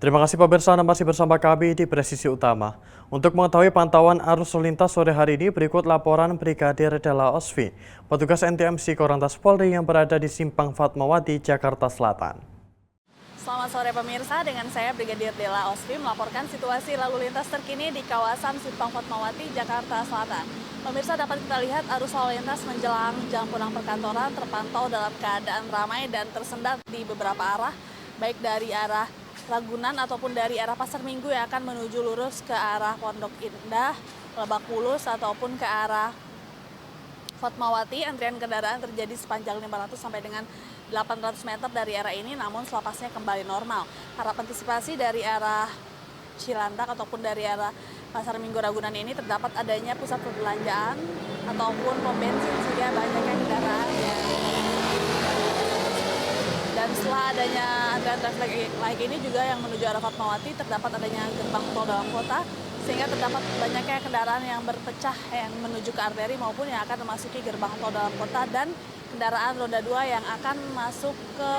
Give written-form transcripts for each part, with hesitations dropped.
Terima kasih pemirsa, Anda masih bersama kami di Presisi Utama. Untuk mengetahui pantauan arus lalu lintas sore hari ini, berikut laporan Brigadir Della Osvi, petugas NTMC Korlantas Polri yang berada di Simpang Fatmawati, Jakarta Selatan. Selamat sore pemirsa, dengan saya Brigadir Della Osvi melaporkan situasi lalu lintas terkini di kawasan Simpang Fatmawati, Jakarta Selatan. Pemirsa, dapat kita lihat arus lalu lintas menjelang jam pulang perkantoran terpantau dalam keadaan ramai dan tersendat di beberapa arah, baik dari arah Ragunan ataupun dari arah Pasar Minggu yang akan menuju lurus ke arah Pondok Indah, Lebak Bulus ataupun ke arah Fatmawati. Antrian kendaraan terjadi sepanjang 500 sampai dengan 800 meter dari arah ini, namun selapasnya kembali normal. Harap antisipasi dari arah Cilandak ataupun dari arah Pasar Minggu Ragunan ini terdapat adanya pusat perbelanjaan ataupun pom bensin sehingga banyaknya kendaraan dan setelah adanya antrian traffic light ini juga yang menuju arah Fatmawati terdapat adanya gerbang tol dalam kota sehingga terdapat banyaknya kendaraan yang berpecah yang menuju ke arteri maupun yang akan memasuki gerbang tol dalam kota dan kendaraan roda 2 yang akan masuk ke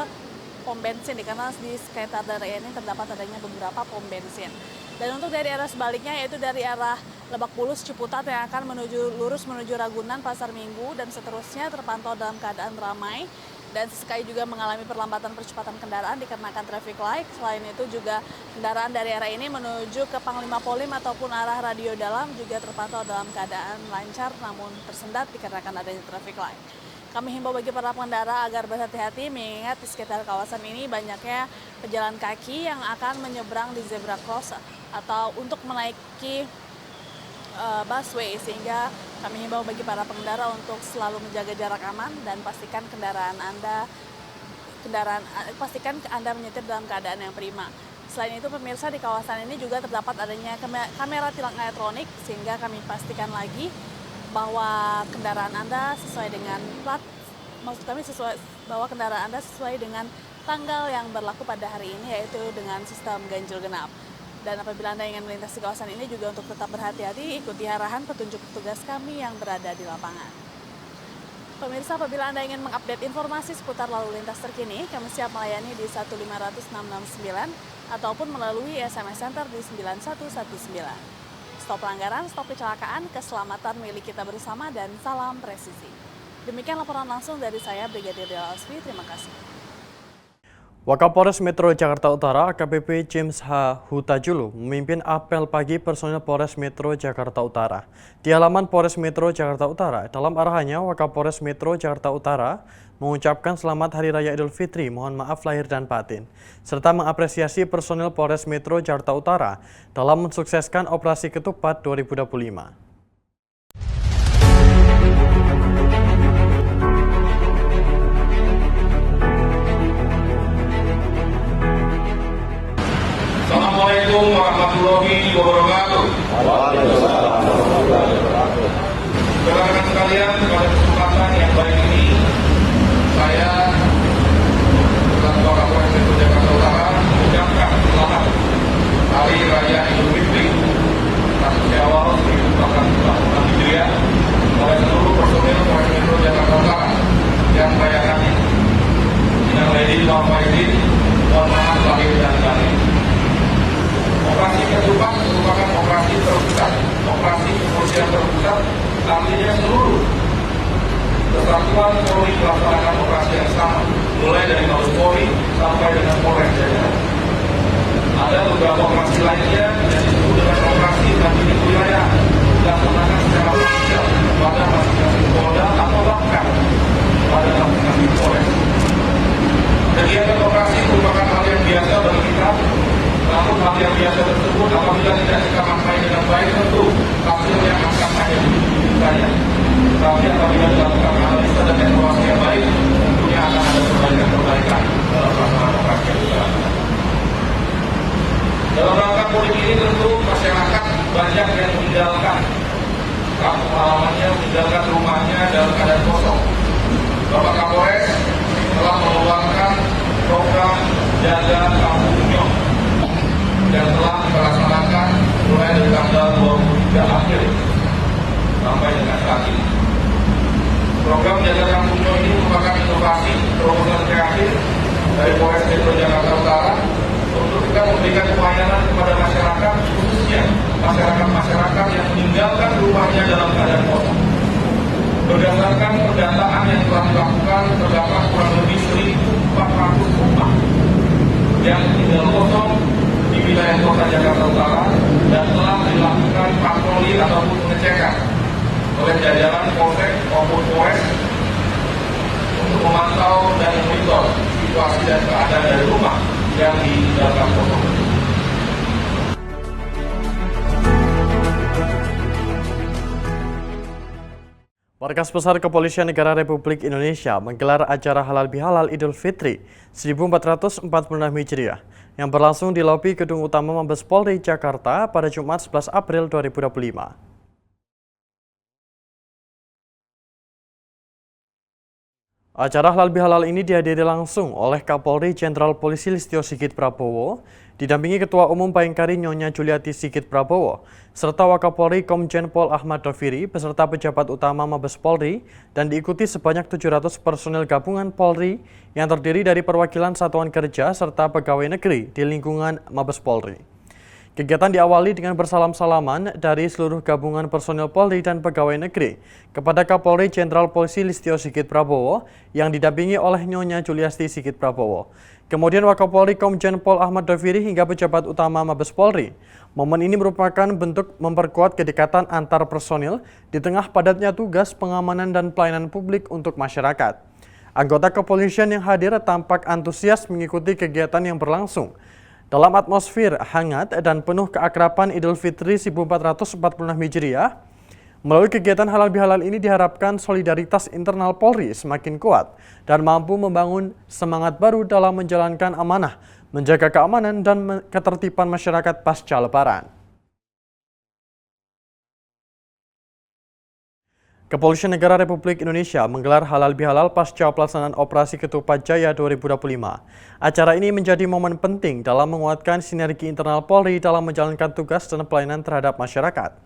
pom bensin karena di sekitar daerah ini terdapat adanya beberapa pom bensin. Dan untuk dari arah sebaliknya yaitu dari arah Lebak Bulus Ciputat yang akan lurus menuju Ragunan, Pasar Minggu dan seterusnya terpantau dalam keadaan ramai. Dan sesekali juga mengalami perlambatan percepatan kendaraan dikarenakan traffic light. Selain itu juga kendaraan dari arah ini menuju ke Panglima Polim ataupun arah Radio Dalam juga terpantau dalam keadaan lancar namun tersendat dikarenakan adanya traffic light. Kami himbau bagi para pengendara agar berhati-hati mengingat di sekitar kawasan ini banyaknya pejalan kaki yang akan menyeberang di zebra cross atau untuk menaiki busway, sehingga kami himbau bagi para pengendara untuk selalu menjaga jarak aman dan pastikan Anda menyetir dalam keadaan yang prima. Selain itu pemirsa, di kawasan ini juga terdapat adanya kamera tilang elektronik sehingga kami pastikan lagi bahwa kendaraan Anda sesuai dengan bahwa kendaraan Anda sesuai dengan tanggal yang berlaku pada hari ini, yaitu dengan sistem ganjil genap. Dan apabila Anda ingin melintasi kawasan ini juga untuk tetap berhati-hati, ikuti arahan petunjuk petugas kami yang berada di lapangan. Pemirsa, apabila Anda ingin mengupdate informasi seputar lalu lintas terkini, kami siap melayani di 1500669 ataupun melalui SMS Center di 9119. Stop pelanggaran, stop kecelakaan, keselamatan milik kita bersama, dan salam presisi. Demikian laporan langsung dari saya, Brigadir Della Osvi. Terima kasih. Wakapolres Metro Jakarta Utara AKBP James H. Hutajulu memimpin apel pagi personil Polres Metro Jakarta Utara. Di halaman Polres Metro Jakarta Utara, dalam arahannya Wakapolres Metro Jakarta Utara mengucapkan selamat Hari Raya Idul Fitri, mohon maaf lahir dan batin, serta mengapresiasi personil Polres Metro Jakarta Utara dalam mensukseskan Operasi Ketupat 2025. Assalamualaikum warahmatullahi wabarakatuh. Rekan-rekan sekalian, pada kesempatan yang baik ini, saya selaku Wakapolres Metro Jakarta Utara mengucapkan selamat Hari Raya Idul Fitri 1 Syawal 1444 Hijriah kepada seluruh personil Polres Metro Jakarta Utara yang merayakan Innal Aidin wal Faizin, mohon maaf lahir dan batin. Operasi Ketupat merupakan operasi terpusat, operasi kepolisian terpusat, artinya seluruh kesatuan Polri melaksanakan operasi yang sama, mulai dari Mabes Polri sampai dengan Polres jajaran. Ada beberapa operasi lainnya yang disebut dengan operasi gabungan wilayah dilaksanakan secara parsial pada masing-masing Polda atau bahkan pada masing-masing Polres. Kegiatan operasi merupakan hal yang biasa bagi kita. Namun hal yang biasa tersebut apabila tidak kita maknai dengan baik tentu hasilnya akan hanya begitu saja. Tapi apabila dilakukan analisa dan evaluasi yang baik, tentunya akan ada perbaikan dalam pelaksanaan operasi yang dilakukan. Dalam rangka mudik ini tentu masyarakat banyak yang meninggalkan kampung halamannya, meninggalkan rumahnya dalam keadaan kosong. Bapak Kapolres telah mengeluarkan program Jaga Kampung Nyong yang telah dilaksanakan mulai dari tanggal 23 April sampai dengan saat ini. Program Jaga Kampung Nyong ini merupakan inovasi terobosan kreatif dari Polres Metro Jakarta Utara untuk juga memberikan pelayanan kepada masyarakat, khususnya masyarakat yang meninggalkan rumahnya dalam keadaan kosong. Berdasarkan pendataan yang telah dilakukan, terdapat kurang lebih 1.400 rumah yang tinggal kosong di wilayah Kota Jakarta Utara dan telah dilakukan patroli ataupun pengecekan oleh jajaran Polsek maupun Polres untuk memantau dan memonitor situasi dan keadaan dari rumah yang ditinggalkan kosong. Markas Besar Kepolisian Negara Republik Indonesia menggelar acara Halal Bihalal Idul Fitri 1446 Hijriah yang berlangsung di lobi Gedung Utama Mabes Polri Jakarta pada Jumat 11 April 2025. Acara Halal Bihalal ini dihadiri langsung oleh Kapolri Jenderal Polisi Listio Sigit Prabowo, didampingi Ketua Umum Bayangkari Nyonya Juliati Sigit Prabowo, serta Wakapolri Komjen Pol Ahmad Doviri beserta pejabat utama Mabes Polri dan diikuti sebanyak 700 personel gabungan Polri yang terdiri dari perwakilan satuan kerja serta pegawai negeri di lingkungan Mabes Polri. Kegiatan diawali dengan bersalam-salaman dari seluruh gabungan personel Polri dan pegawai negeri kepada Kapolri Jenderal Polisi Listio Sigit Prabowo yang didampingi oleh Nyonya Juliati Sigit Prabowo. Kemudian Wakapolri Komjen Pol Ahmad Doviri hingga pejabat utama Mabes Polri. Momen ini merupakan bentuk memperkuat kedekatan antar personil di tengah padatnya tugas pengamanan dan pelayanan publik untuk masyarakat. Anggota kepolisian yang hadir tampak antusias mengikuti kegiatan yang berlangsung. Dalam atmosfer hangat dan penuh keakraban Idul Fitri 1446 Hijriah, melalui kegiatan Halal Bihalal ini diharapkan solidaritas internal Polri semakin kuat dan mampu membangun semangat baru dalam menjalankan amanah, menjaga keamanan dan ketertiban masyarakat pasca Lebaran. Kepolisian Negara Republik Indonesia menggelar Halal Bihalal pasca pelaksanaan Operasi Ketupat Jaya 2025. Acara ini menjadi momen penting dalam menguatkan sinergi internal Polri dalam menjalankan tugas dan pelayanan terhadap masyarakat.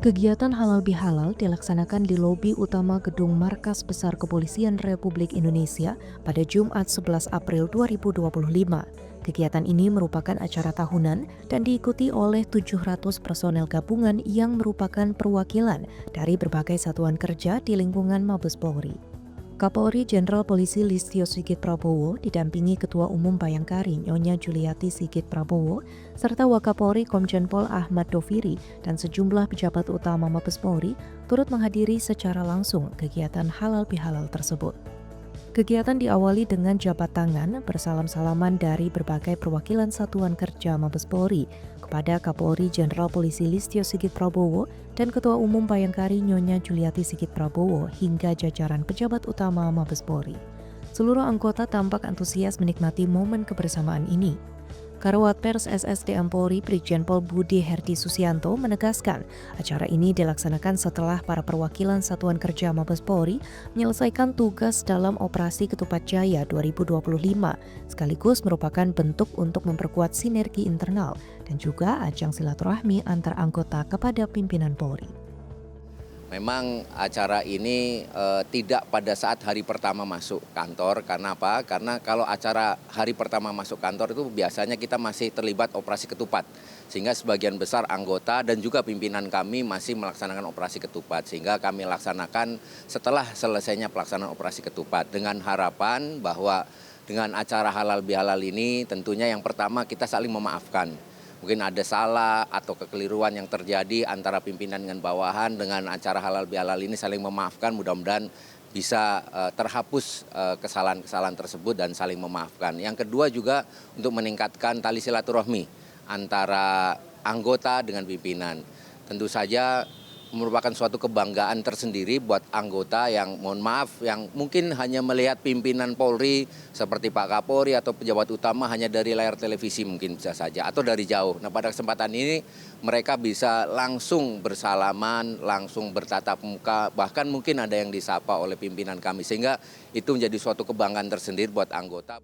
Kegiatan Halal Bihalal dilaksanakan di lobi utama Gedung Markas Besar Kepolisian Republik Indonesia pada Jumat 11 April 2025. Kegiatan ini merupakan acara tahunan dan diikuti oleh 700 personel gabungan yang merupakan perwakilan dari berbagai satuan kerja di lingkungan Mabes Polri. Kapolri Jenderal Polisi Listio Sigit Prabowo didampingi Ketua Umum Bayangkari Nyonya Juliati Sigit Prabowo serta Wakapolri Komjen Pol Ahmad Doviri dan sejumlah pejabat utama Mabes Polri turut menghadiri secara langsung kegiatan Halal Bihalal tersebut. Kegiatan diawali dengan jabat tangan bersalam-salaman dari berbagai perwakilan satuan kerja Mabes Polri kepada Kapolri Jenderal Polisi Listio Sigit Prabowo dan Ketua Umum Bayangkari Nyonya Juliati Sigit Prabowo hingga jajaran pejabat utama Mabes Polri. Seluruh anggota tampak antusias menikmati momen kebersamaan ini. Karawat Pers SSDM Polri Brigjen Pol Budi Herdi Susianto menegaskan acara ini dilaksanakan setelah para perwakilan Satuan Kerja Mabes Polri menyelesaikan tugas dalam Operasi Ketupat Jaya 2025 sekaligus merupakan bentuk untuk memperkuat sinergi internal dan juga ajang silaturahmi antar anggota kepada pimpinan Polri. Memang acara ini tidak pada saat hari pertama masuk kantor. Karena apa? Karena kalau acara hari pertama masuk kantor itu biasanya kita masih terlibat operasi ketupat. Sehingga sebagian besar anggota dan juga pimpinan kami masih melaksanakan operasi ketupat. Sehingga kami laksanakan setelah selesainya pelaksanaan operasi ketupat. Dengan harapan bahwa dengan acara Halal Bihalal ini tentunya yang pertama kita saling memaafkan. Mungkin ada salah atau kekeliruan yang terjadi antara pimpinan dengan bawahan. Dengan acara Halal Bihalal ini saling memaafkan, mudah-mudahan bisa terhapus kesalahan-kesalahan tersebut dan saling memaafkan. Yang kedua juga untuk meningkatkan tali silaturahmi antara anggota dengan pimpinan. Tentu saja merupakan suatu kebanggaan tersendiri buat anggota yang mohon maaf yang mungkin hanya melihat pimpinan Polri seperti Pak Kapolri atau pejabat utama hanya dari layar televisi mungkin bisa saja atau dari jauh. Nah pada kesempatan ini mereka bisa langsung bersalaman, langsung bertatap muka, bahkan mungkin ada yang disapa oleh pimpinan kami sehingga itu menjadi suatu kebanggaan tersendiri buat anggota.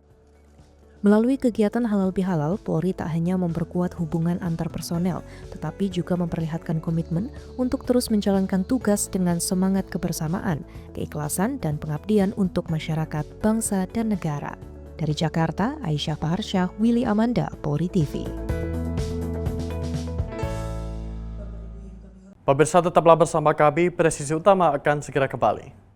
Melalui kegiatan halal bihalal, Polri tak hanya memperkuat hubungan antar personel, tetapi juga memperlihatkan komitmen untuk terus menjalankan tugas dengan semangat kebersamaan, keikhlasan, dan pengabdian untuk masyarakat, bangsa, dan negara. Dari Jakarta, Aisyah Faharsyah, Willy Amanda, Polri TV. Pemirsa tetaplah bersama kami, Presisi Utama akan segera kembali.